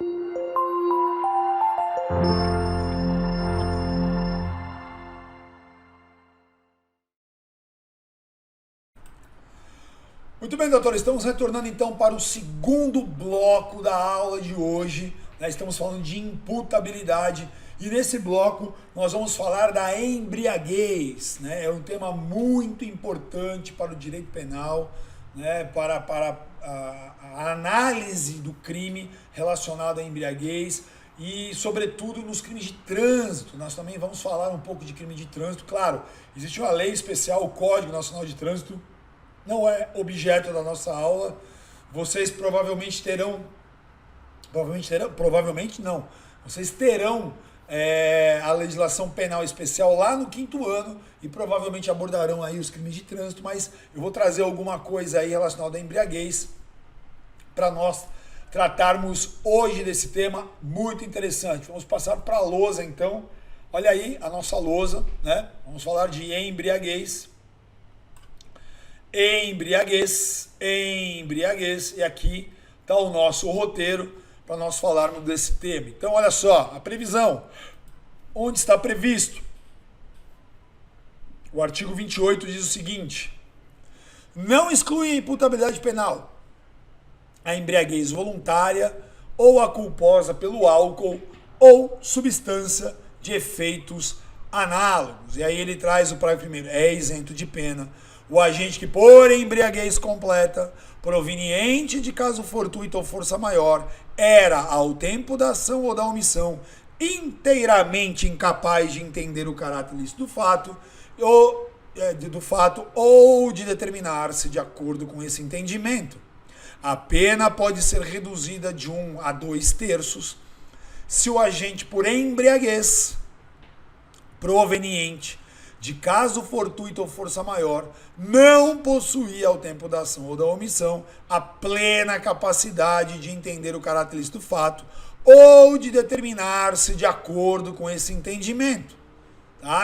Muito bem, doutor, estamos retornando então para o segundo bloco da aula de hoje. Estamos falando de imputabilidade e nesse bloco nós vamos falar da embriaguez. É um tema muito importante para o direito penal, para a análise do crime relacionado à embriaguez e, sobretudo, nos crimes de trânsito. Nós também vamos falar um pouco de crime de trânsito. Claro, existe uma lei especial, o Código Nacional de Trânsito, não é objeto da nossa aula. Vocês provavelmente terão a legislação penal especial lá no 5º ano e provavelmente abordarão aí os crimes de trânsito, mas eu vou trazer alguma coisa aí relacionada à embriaguez para nós tratarmos hoje desse tema muito interessante. Vamos passar para a lousa então. Olha aí a nossa lousa, Vamos falar de embriaguez. Embriaguez, e aqui está o nosso roteiro para nós falarmos desse tema. Então, olha só, a previsão, onde está previsto? O artigo 28 diz o seguinte: não exclui a imputabilidade penal a embriaguez voluntária ou a culposa pelo álcool ou substância de efeitos análogos. E aí ele traz o parágrafo primeiro, é isento de pena o agente que, por embriaguez completa, proveniente de caso fortuito ou força maior, era, ao tempo da ação ou da omissão, inteiramente incapaz de entender o caráter ilícito do fato ou de determinar-se de acordo com esse entendimento. A pena pode ser reduzida de 1 a 2/3 se o agente, por embriaguez proveniente de caso fortuito ou força maior, não possuía ao tempo da ação ou da omissão a plena capacidade de entender o caráter ilícito do fato ou de determinar-se de acordo com esse entendimento.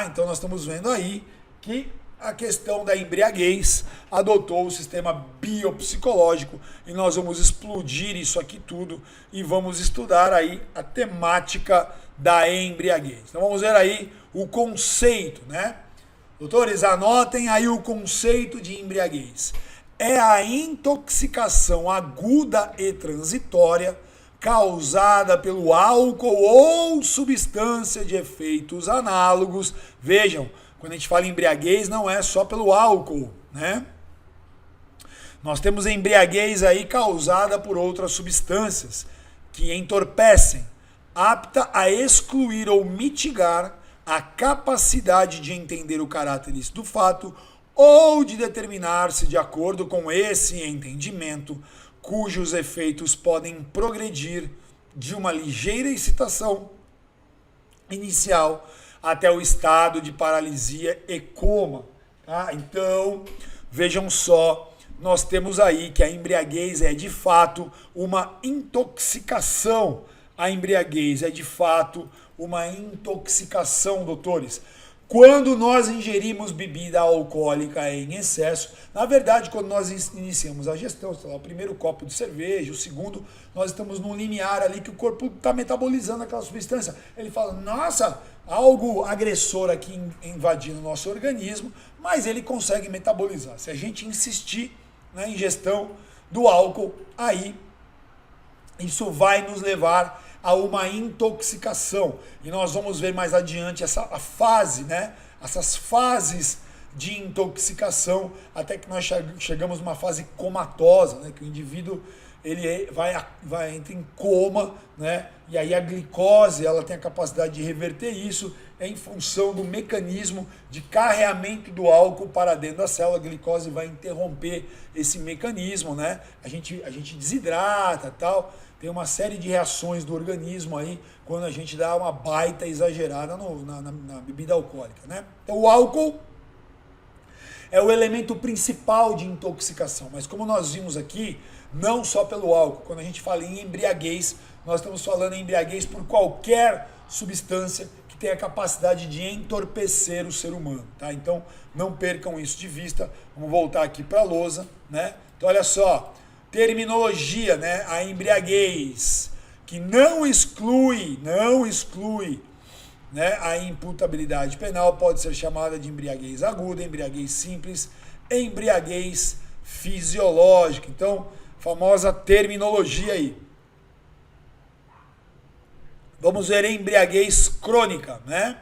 Então nós estamos vendo aí que a questão da embriaguez adotou o sistema biopsicológico e nós vamos explodir isso aqui tudo e vamos estudar aí a temática da embriaguez. Então vamos ver aí o conceito, Doutores, anotem aí o conceito de embriaguez. É a intoxicação aguda e transitória causada pelo álcool ou substância de efeitos análogos. Vejam, quando a gente fala em embriaguez, não é só pelo álcool, Nós temos a embriaguez aí causada por outras substâncias que entorpecem, apta a excluir ou mitigar a capacidade de entender o caráter ilícito do fato ou de determinar-se de acordo com esse entendimento, cujos efeitos podem progredir de uma ligeira excitação inicial até o estado de paralisia e coma. Então, vejam só, nós temos aí que a embriaguez é de fato uma intoxicação. A embriaguez é de fato uma intoxicação, doutores. Quando nós ingerimos bebida alcoólica em excesso, na verdade, quando nós iniciamos a gestão, sei lá, o primeiro copo de cerveja, o segundo, nós estamos num limiar ali que o corpo está metabolizando aquela substância. Ele fala, nossa, algo agressor aqui invadindo o nosso organismo, mas ele consegue metabolizar. Se a gente insistir na ingestão do álcool, aí isso vai nos levar a uma intoxicação. E nós vamos ver mais adiante essas fases de intoxicação, até que nós chegamos numa fase comatosa, que o indivíduo entra em coma, e aí a glicose ela tem a capacidade de reverter isso em função do mecanismo de carreamento do álcool para dentro da célula. A glicose vai interromper esse mecanismo, a gente desidrata, tal. Tem uma série de reações do organismo aí quando a gente dá uma baita exagerada na bebida alcoólica, Então o álcool é o elemento principal de intoxicação, mas como nós vimos aqui, não só pelo álcool. Quando a gente fala em embriaguez, nós estamos falando em embriaguez por qualquer substância que tenha a capacidade de entorpecer o ser humano, Então não percam isso de vista. Vamos voltar aqui para a lousa, Então olha só, terminologia, a embriaguez, que não exclui, né, a imputabilidade penal, pode ser chamada de embriaguez aguda, embriaguez simples, embriaguez fisiológica. Então, famosa terminologia aí. Vamos ver embriaguez crônica, né?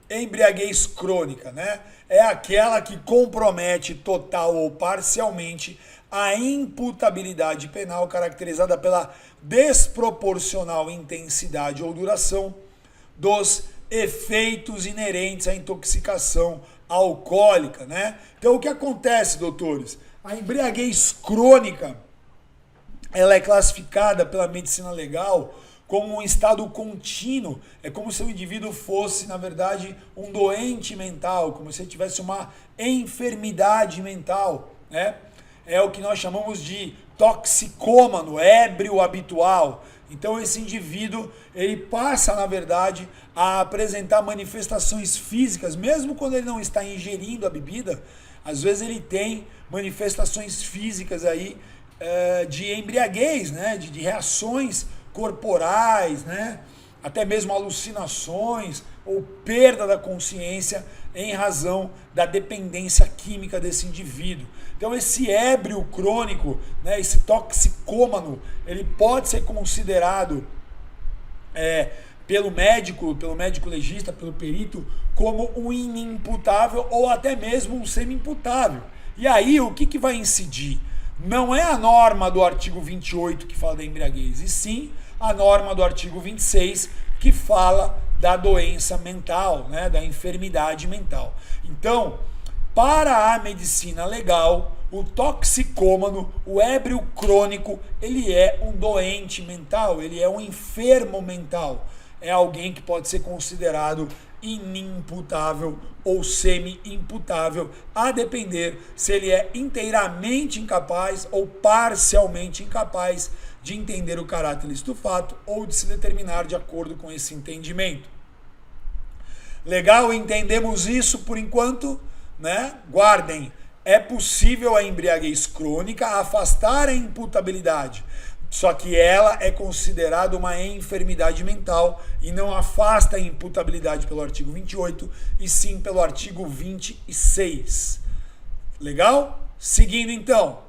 Embriaguez crônica, né? É aquela que compromete total ou parcialmente a imputabilidade penal, caracterizada pela desproporcional intensidade ou duração dos efeitos inerentes à intoxicação alcoólica, né? Então, o que acontece, doutores? A embriaguez crônica, ela é classificada pela medicina legal como um estado contínuo. É como se o indivíduo fosse, na verdade, um doente mental, como se ele tivesse uma enfermidade mental, né? É o que nós chamamos de toxicômano, ébrio habitual. Então esse indivíduo, ele passa, na verdade, a apresentar manifestações físicas, mesmo quando ele não está ingerindo a bebida. Às vezes ele tem manifestações físicas aí de embriaguez, né? De reações corporais, né? Até mesmo alucinações ou perda da consciência em razão da dependência química desse indivíduo. Então esse ébrio crônico, né, esse toxicômano, ele pode ser considerado pelo médico legista, pelo perito, como um inimputável ou até mesmo um semi-imputável. E aí o que vai incidir? Não é a norma do artigo 28 que fala da embriaguez, e sim a norma do artigo 26 que fala da doença mental, né, da enfermidade mental. Então, para a medicina legal, o toxicômano, o ébrio crônico, ele é um doente mental, ele é um enfermo mental. É alguém que pode ser considerado inimputável ou semi-imputável, a depender se ele é inteiramente incapaz ou parcialmente incapaz de entender o caráter ilícito do fato ou de se determinar de acordo com esse entendimento. Legal? Entendemos isso por enquanto, né? Guardem. É possível a embriaguez crônica afastar a imputabilidade, só que ela é considerada uma enfermidade mental e não afasta a imputabilidade pelo artigo 28, e sim pelo artigo 26. Legal? Seguindo então.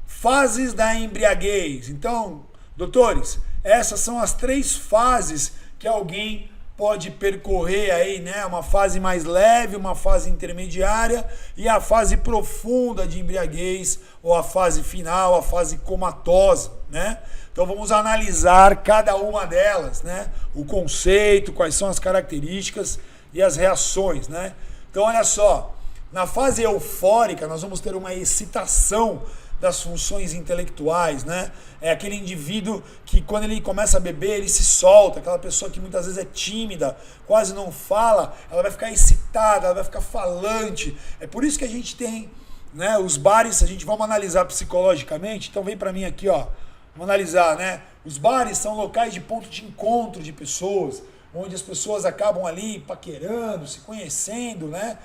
Fases da embriaguez. Então, doutores, essas são as 3 fases que alguém pode percorrer aí, né? Uma fase mais leve, uma fase intermediária e a fase profunda de embriaguez, ou a fase final, a fase comatosa, né? Então vamos analisar cada uma delas, né? O conceito, quais são as características e as reações, né? Então olha só, na fase eufórica nós vamos ter uma excitação das funções intelectuais, né? É aquele indivíduo que quando ele começa a beber, ele se solta, aquela pessoa que muitas vezes é tímida, quase não fala, ela vai ficar excitada, ela vai ficar falante. É por isso que a gente tem, né, os bares, vamos analisar psicologicamente, então vem para mim aqui, ó, vamos analisar, né? Os bares são locais de ponto de encontro de pessoas, onde as pessoas acabam ali paquerando, se conhecendo, né?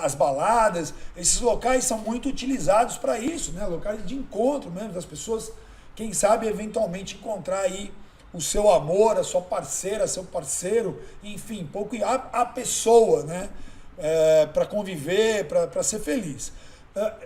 As baladas, esses locais são muito utilizados para isso, né? Locais de encontro mesmo, das pessoas, quem sabe, eventualmente encontrar aí o seu amor, a sua parceira, seu parceiro, enfim, a pessoa, né? Para conviver, para ser feliz.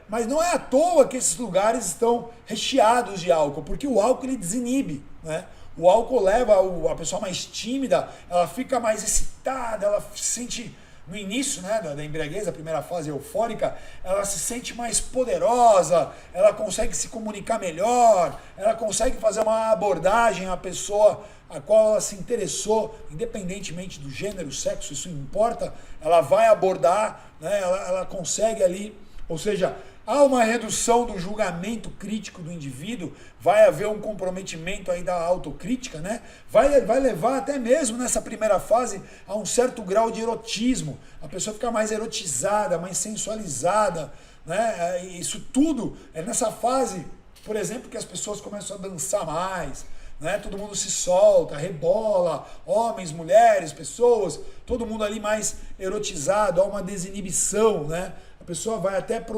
Mas não é à toa que esses lugares estão recheados de álcool, porque o álcool ele desinibe, né? O álcool leva a pessoa mais tímida, ela fica mais excitada, ela se sente, no início, né, da embriaguez, a primeira fase eufórica, ela se sente mais poderosa, ela consegue se comunicar melhor, ela consegue fazer uma abordagem à pessoa a qual ela se interessou, independentemente do gênero, sexo, isso não importa, ela vai abordar, né, ela consegue ali, ou seja, há uma redução do julgamento crítico do indivíduo, vai haver um comprometimento aí da autocrítica, né? Vai levar até mesmo nessa primeira fase a um certo grau de erotismo. A pessoa fica mais erotizada, mais sensualizada, né? Isso tudo é nessa fase, por exemplo, que as pessoas começam a dançar mais, né? Todo mundo se solta, rebola, homens, mulheres, pessoas, todo mundo ali mais erotizado, há uma desinibição, né? A pessoa vai até para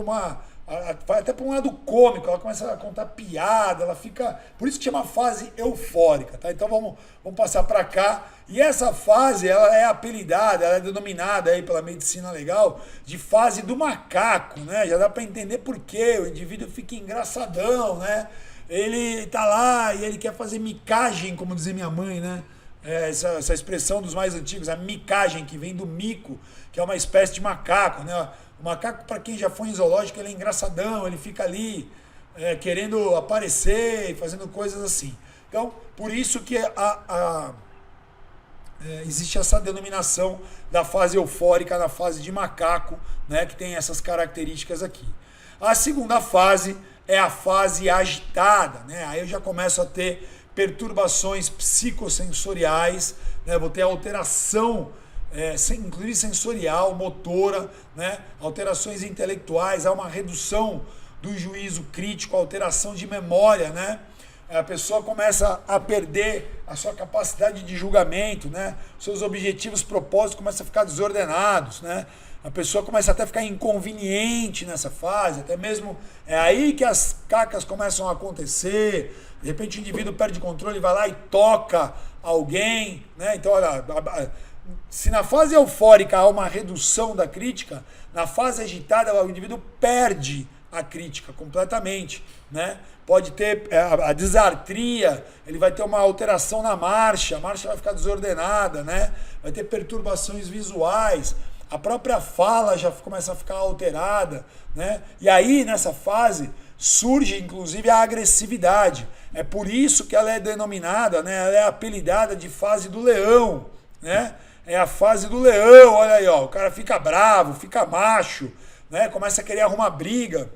vai até para um lado cômico, ela começa a contar piada, ela fica... Por isso que chama fase eufórica, tá? Então vamos passar para cá. E essa fase, ela é apelidada, ela é denominada aí pela medicina legal de fase do macaco, né? Já dá para entender por quê. O indivíduo fica engraçadão, né? Ele tá lá e ele quer fazer micagem, como dizia minha mãe, né? Essa expressão dos mais antigos, a micagem, que vem do mico, que é uma espécie de macaco, né? O macaco, para quem já foi em zoológico, ele é engraçadão, ele fica ali querendo aparecer e fazendo coisas assim. Então, por isso que existe essa denominação da fase eufórica, na fase de macaco, né, que tem essas características aqui. A segunda fase é a fase agitada, né? Aí eu já começo a ter perturbações psicossensoriais, né? Vou ter alteração inclusive sensorial, motora, né? Alterações intelectuais, há uma redução do juízo crítico, alteração de memória, né? A pessoa começa a perder a sua capacidade de julgamento, né? Seus objetivos, propósitos começam a ficar desordenados, né? A pessoa começa até a ficar inconveniente nessa fase, até mesmo é aí que as cacas começam a acontecer. De repente o indivíduo perde controle, vai lá e toca alguém, né? Então, olha, se na fase eufórica há uma redução da crítica, na fase agitada o indivíduo perde a crítica completamente, né? Pode ter a desartria, ele vai ter uma alteração na marcha, a marcha vai ficar desordenada, né? Vai ter perturbações visuais, a própria fala já começa a ficar alterada, né? E aí, nessa fase, surge inclusive a agressividade. É por isso que ela é denominada, né? Ela é apelidada de fase do leão, né? É a fase do leão, olha aí, ó, o cara fica bravo, fica macho, né? Começa a querer arrumar briga.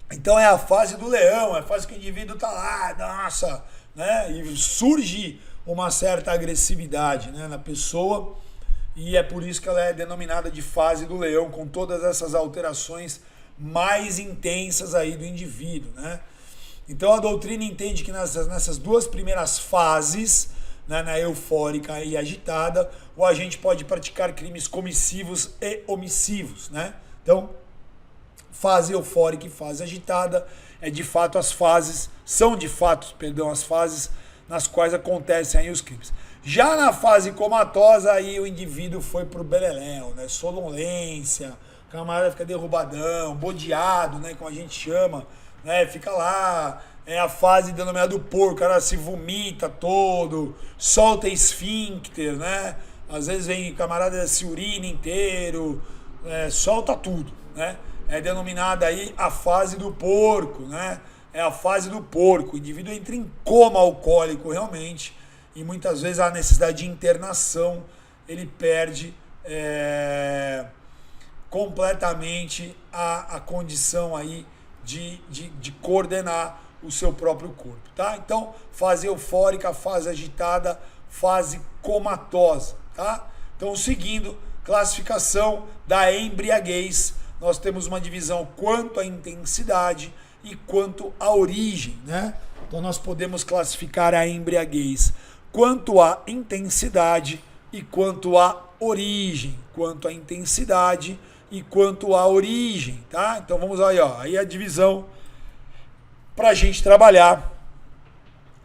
Então é a fase do leão, é a fase que o indivíduo tá lá, nossa, né? E surge uma certa agressividade, né, na pessoa, e é por isso que ela é denominada de fase do leão, com todas essas alterações mais intensas aí do indivíduo, né? Então a doutrina entende que nessas duas primeiras fases, né, na eufórica e agitada, o agente pode praticar crimes comissivos e omissivos, né? Então, fase eufórica e fase agitada são de fato as fases nas quais acontecem aí os crimes. Já na fase comatosa, aí o indivíduo foi pro beleléu, né? Sonolência, o camarada fica derrubadão, bodeado, né? Como a gente chama, né? Fica lá, é a fase denominada do porco, o cara se vomita todo, solta esfíncter, né? Às vezes vem o camarada se urina inteiro, solta tudo, né? É denominada aí a fase do porco, né? É a fase do porco. O indivíduo entra em coma alcoólico realmente e muitas vezes a necessidade de internação, ele perde completamente a condição aí de coordenar o seu próprio corpo, tá? Então, fase eufórica, fase agitada, fase comatosa, tá? Então, seguindo, classificação da embriaguez, nós temos uma divisão quanto à intensidade e quanto à origem, né? Então nós podemos classificar a embriaguez quanto à intensidade e quanto à origem, quanto à intensidade e quanto à origem, tá? Então vamos aí, ó, aí a divisão para a gente trabalhar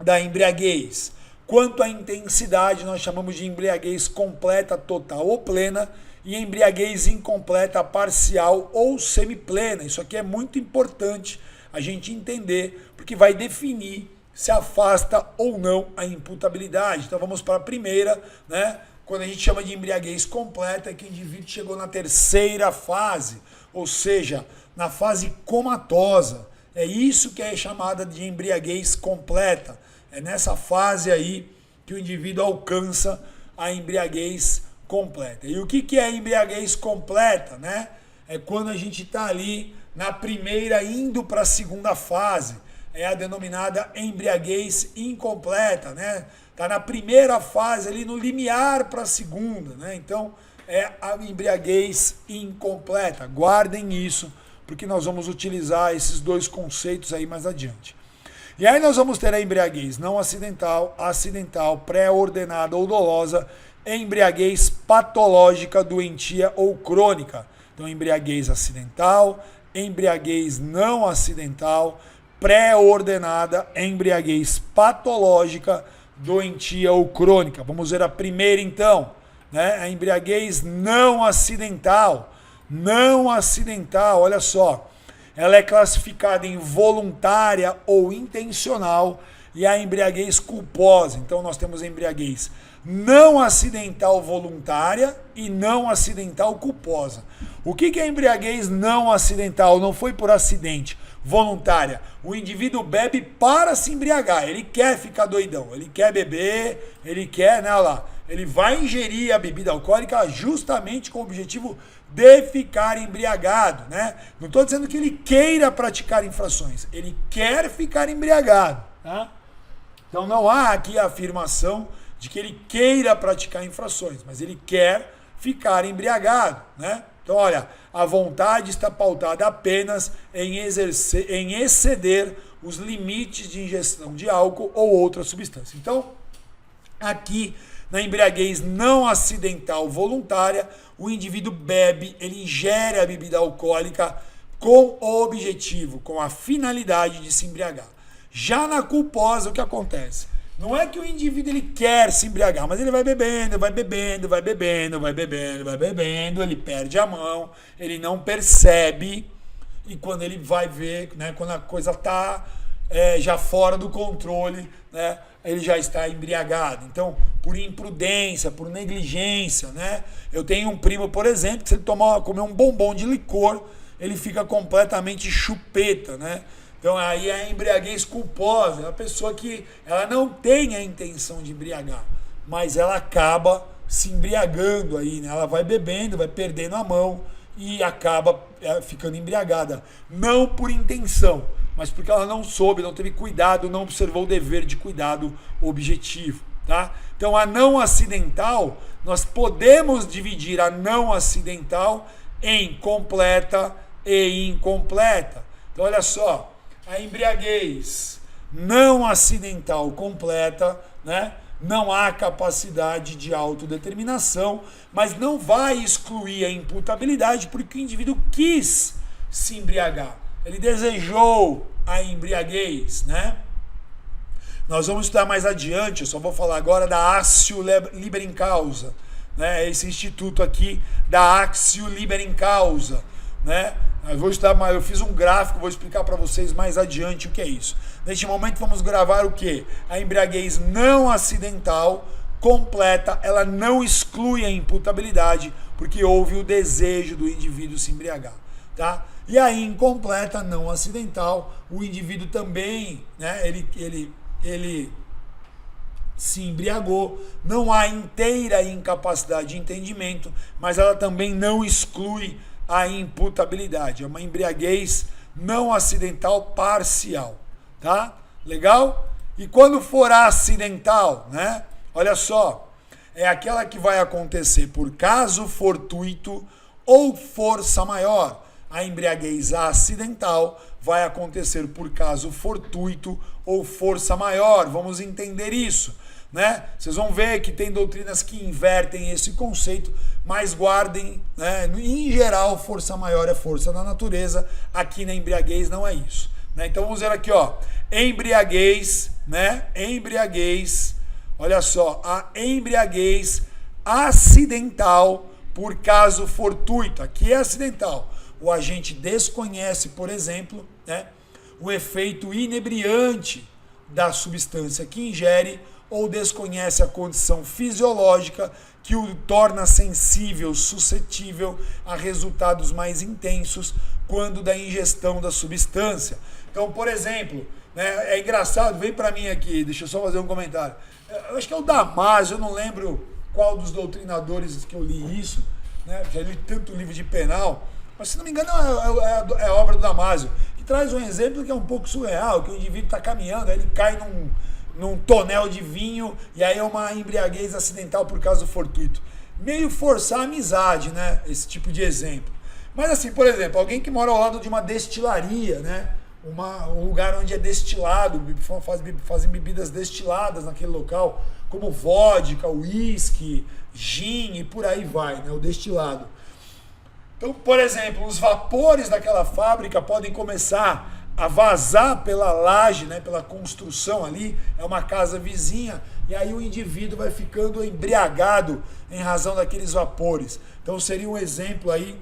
da embriaguez. Quanto à intensidade, nós chamamos de embriaguez completa, total ou plena, e embriaguez incompleta, parcial ou semiplena. Isso aqui é muito importante a gente entender, porque vai definir se afasta ou não a imputabilidade. Então vamos para a primeira, né? Quando a gente chama de embriaguez completa, é que o indivíduo chegou na terceira fase, ou seja, na fase comatosa. É isso que é chamada de embriaguez completa. É nessa fase aí que o indivíduo alcança a embriaguez completa. E o que é a embriaguez completa, né? É quando a gente está ali na primeira indo para a segunda fase. É a denominada embriaguez incompleta, né? Está na primeira fase ali no limiar para a segunda, né? Então é a embriaguez incompleta. Guardem isso, porque nós vamos utilizar esses dois conceitos aí mais adiante. E aí nós vamos ter a embriaguez não acidental, acidental, pré-ordenada ou dolosa, embriaguez patológica, doentia ou crônica. Então Então, embriaguez acidental, embriaguez não acidental, pré-ordenada, embriaguez patológica, doentia ou crônica. Vamos ver a primeira então, né? A embriaguez não acidental. Não acidental, olha só. Ela é classificada em voluntária ou intencional e a embriaguez culposa. Então nós temos a embriaguez não acidental voluntária e não acidental culposa. O que é embriaguez não acidental? Não foi por acidente. Voluntária. O indivíduo bebe para se embriagar. Ele quer ficar doidão. Ele quer beber. Ele quer, né? Olha lá. Ele vai ingerir a bebida alcoólica justamente com o objetivo de ficar embriagado, né? Não estou dizendo que ele queira praticar infrações. Ele quer ficar embriagado, tá? Então não há aqui a afirmação de que ele queira praticar infrações, mas ele quer ficar embriagado, né? Então, olha, a vontade está pautada apenas em exceder os limites de ingestão de álcool ou outra substância. Então, aqui na embriaguez não acidental voluntária, o indivíduo bebe, ele ingere a bebida alcoólica com o objetivo, com a finalidade de se embriagar. Já na culposa, o que acontece? Não é que o indivíduo ele quer se embriagar, mas ele vai bebendo, vai bebendo, vai bebendo, vai bebendo, vai bebendo, ele perde a mão, ele não percebe, e quando ele vai ver, né, quando a coisa está já fora do controle, né, ele já está embriagado. Então, por imprudência, por negligência, né? Eu tenho um primo, por exemplo, que se ele comer um bombom de licor, ele fica completamente chupeta, né? Então aí é a embriaguez culposa, é a pessoa que ela não tem a intenção de embriagar, mas ela acaba se embriagando aí, né? Ela vai bebendo, vai perdendo a mão e acaba ficando embriagada. Não por intenção, mas porque ela não soube, não teve cuidado, não observou o dever de cuidado objetivo, tá? Então a não acidental, nós podemos dividir a não acidental em completa e incompleta. Então olha só, a embriaguez não acidental completa, né? Não há capacidade de autodeterminação, mas não vai excluir a imputabilidade porque o indivíduo quis se embriagar. Ele desejou a embriaguez, né? Nós vamos estudar mais adiante, eu só vou falar agora da Actio Liber Causa, né? Esse instituto aqui da Actio Liber Causa, né? Eu fiz um gráfico, vou explicar para vocês mais adiante o que é isso. Neste momento vamos gravar o que? A embriaguez não acidental completa, ela não exclui a imputabilidade, porque houve o desejo do indivíduo se embriagar, tá? E a incompleta, não acidental, o indivíduo também, né? Ele se embriagou, não há inteira incapacidade de entendimento, mas ela também não exclui a imputabilidade. É uma embriaguez não acidental parcial, tá? Legal? E quando for acidental, né? Olha só, é aquela que vai acontecer por caso fortuito ou força maior. A embriaguez acidental vai acontecer por caso fortuito ou força maior. Vamos entender isso, né? Vocês vão ver que tem doutrinas que invertem esse conceito, mas guardem, né? Em geral, força maior é força da natureza. Aqui na embriaguez não é isso, né? Então vamos ver aqui, ó, embriaguez, né? Embriaguez, olha só, a embriaguez acidental por caso fortuito. Aqui é acidental. O agente desconhece, por exemplo, né, o efeito inebriante da substância que ingere ou desconhece a condição fisiológica que o torna sensível, suscetível a resultados mais intensos quando da ingestão da substância. Então, por exemplo, né, é engraçado, vem para mim aqui, deixa eu só fazer um comentário. Eu acho que é o Damasio, eu não lembro qual dos doutrinadores que eu li isso, né, já li tanto livro de penal, mas se não me engano é a obra do Damasio, que traz um exemplo que é um pouco surreal, que o indivíduo está caminhando, aí ele cai num tonel de vinho, e aí é uma embriaguez acidental por causa do fortuito. Meio forçar a amizade, né? Esse tipo de exemplo. Mas assim, por exemplo, alguém que mora ao lado de uma destilaria, né? Um lugar onde é destilado, fazem bebidas destiladas naquele local, como vodka, uísque, gin e por aí vai, né? O destilado. Então, por exemplo, os vapores daquela fábrica podem começar a vazar pela laje, né, pela construção ali, é uma casa vizinha, e aí o indivíduo vai ficando embriagado em razão daqueles vapores. Então seria um exemplo aí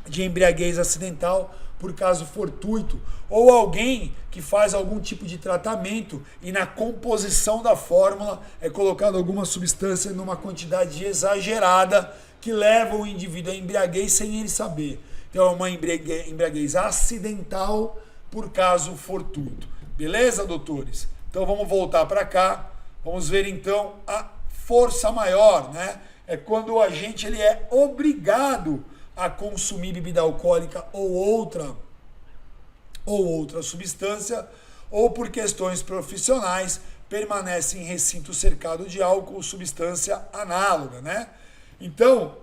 de embriaguez acidental por caso fortuito, ou alguém que faz algum tipo de tratamento e na composição da fórmula é colocado alguma substância numa quantidade exagerada que leva o indivíduo a embriaguez sem ele saber. Então é uma embriaguez acidental por caso fortuito. Beleza, doutores? Então vamos voltar para cá. Vamos ver então a força maior, né? É quando o agente ele é obrigado a consumir bebida alcoólica ou outra substância, ou por questões profissionais permanece em recinto cercado de álcool ou substância análoga, né? Então,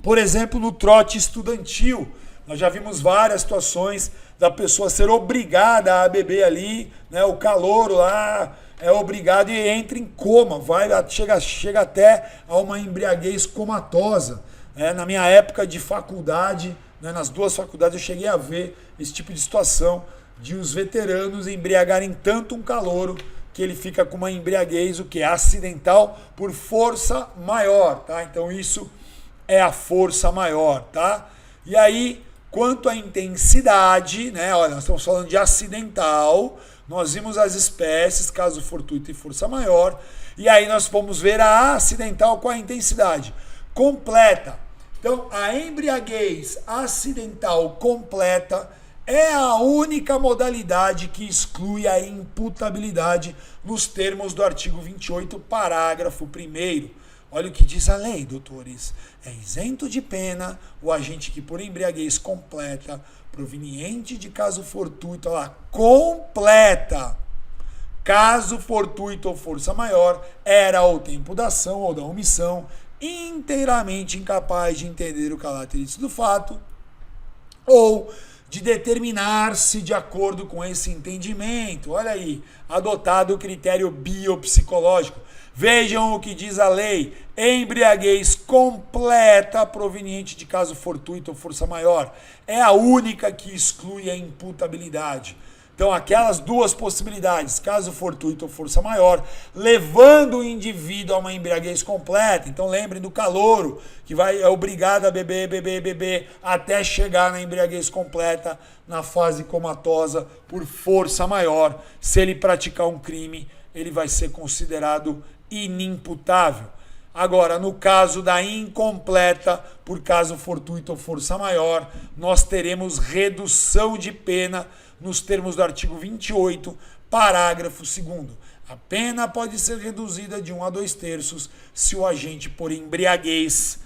por exemplo, no trote estudantil, nós já vimos várias situações da pessoa ser obrigada a beber ali, né? O calouro lá é obrigado e entra em coma, chega até a uma embriaguez comatosa. Na minha época de faculdade, né, nas duas faculdades, eu cheguei a ver esse tipo de situação de os veteranos embriagarem tanto um calouro que ele fica com uma embriaguez, o que é acidental, por força maior, tá? Então isso é a força maior, tá? E aí, quanto à intensidade, né? Olha, nós estamos falando de acidental, nós vimos as espécies, caso fortuito e força maior, e aí nós vamos ver a acidental com a intensidade completa. Então, a embriaguez acidental completa é a única modalidade que exclui a imputabilidade nos termos do artigo 28, parágrafo 1º. Olha o que diz a lei, doutores. É isento de pena o agente que por embriaguez completa, proveniente de caso fortuito, olha lá, completa, caso fortuito ou força maior, era ao tempo da ação ou da omissão, inteiramente incapaz de entender o caráter ilícito do fato ou de determinar-se de acordo com esse entendimento. Olha aí, adotado o critério biopsicológico. Vejam o que diz a lei. Embriaguez completa proveniente de caso fortuito ou força maior é a única que exclui a imputabilidade. Então, aquelas duas possibilidades, caso fortuito ou força maior, levando o indivíduo a uma embriaguez completa. Então, lembrem do calouro, que é obrigado a beber, até chegar na embriaguez completa, na fase comatosa, por força maior. Se ele praticar um crime, ele vai ser considerado inimputável. Agora, no caso da incompleta, por caso fortuito ou força maior, nós teremos redução de pena nos termos do artigo 28, parágrafo 2º. A pena pode ser reduzida de 1 a 2/3 se o agente por embriaguez,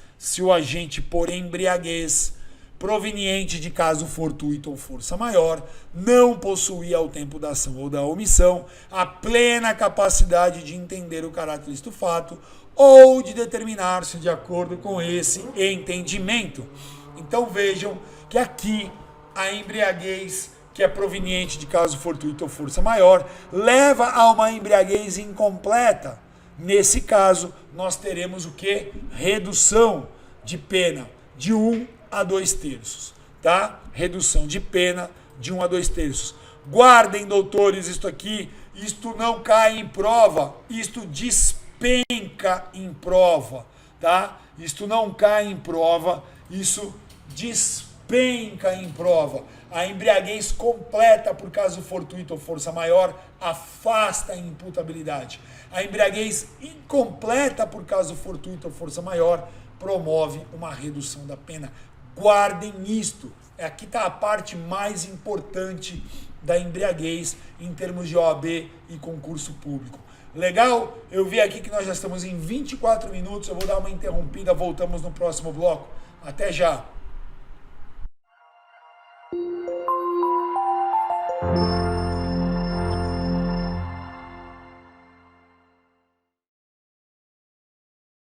proveniente de caso fortuito ou força maior, não possuir ao tempo da ação ou da omissão a plena capacidade de entender o caráter ilícito do fato ou de determinar-se de acordo com esse entendimento. Então vejam que aqui a embriaguez, que é proveniente de caso fortuito ou força maior, leva a uma embriaguez incompleta. Nesse caso, nós teremos o quê? Redução de pena de 1 a 2/3, tá? Redução de pena de 1 a 2/3. Guardem, doutores, isto não cai em prova, isto despenca em prova, tá? Isto não cai em prova, isso despenca em prova. A embriaguez completa por caso fortuito ou força maior afasta a imputabilidade. A embriaguez incompleta por caso fortuito ou força maior promove uma redução da pena. Guardem isto. Aqui está a parte mais importante da embriaguez em termos de OAB e concurso público. Legal? Eu vi aqui que nós já estamos em 24 minutos. Eu vou dar uma interrompida. Voltamos no próximo bloco. Até já.